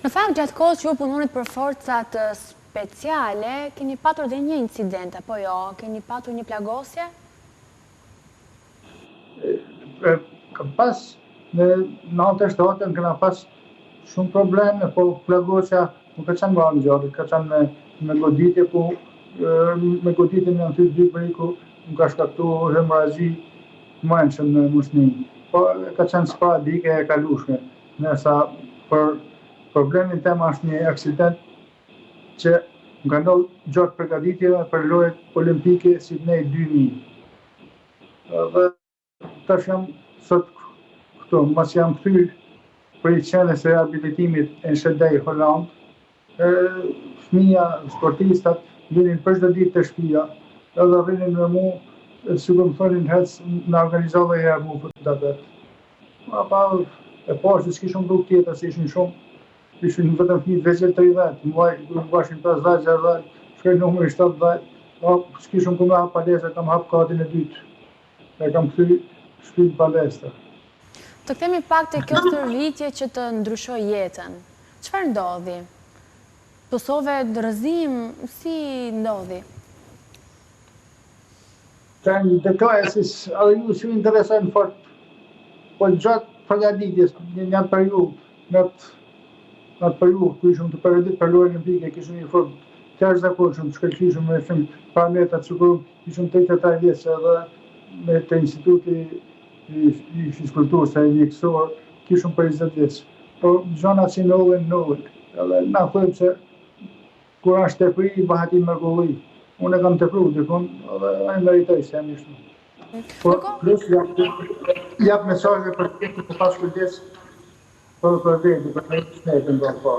Në fakt, gjatë kohës që ju punonit për forcat speciale, keni patur dhe një incident, apo jo? Keni patur një plagosje? Kam pas, në 97-ën këna pas shumë probleme, po plagosja nuk ka qenë në gjatë, ka qenë me goditje, ku me goditje në ty dy bëri ku nuk ka shkaktu hemorragji mëndshëm në musni. Po ka qenë sporadike e kalueshme, nësa për problemin tem është një aksident që nga ndodhë gjatë përgatitjeve për lojët olimpike Sydney 2000. Dhe tash jam sot këtu, mas jam kthyer për i qenës e rehabilitimit në Shëdej, Holland. Fëmija, sportistat, vinin për çdo ditë të shtëpia, edhe rrinin me mu, si më thonin hec, në organizove herë mu fotografer. Pa e pashtë, s'kishëm rrugë tjetër, se ishin vetëm fëmijë veçel 30, më bashin 50-60, shkoj numëri 70, s'kishëm ku me hap palestra, kam hap katin e dytë. E kam kthy shtëpi palestra. Të kthehemi pak te kjo stërvitje që të ndryshoi jetën. Çfarë ndodhi? Pësove rrëzim, si ndodhi? Një detaje, se edhe ju si interesojnë fort, po gjatë përgatitjes, një periudhë, në atë periudhë, ku ishëm të përgatitur për lojën olimpike, kishim një formë të jashtëzakonshëm, shkëlqyeshëm, me shumë parametra të sigurum, ishëm 33 vjeç edhe me të instituti i fizikulturës e mjekësor, kishëm për 20 vjeç. Po gjana që ndodhin, edhe na thojmë se kur është tepri, bëhet i mrekulli. Unë e kam tepruar dikun, edhe ai meritoj se jam ishtu. Po plus jap mesazhe për të pas kujdes për veti, për të shëndetin do të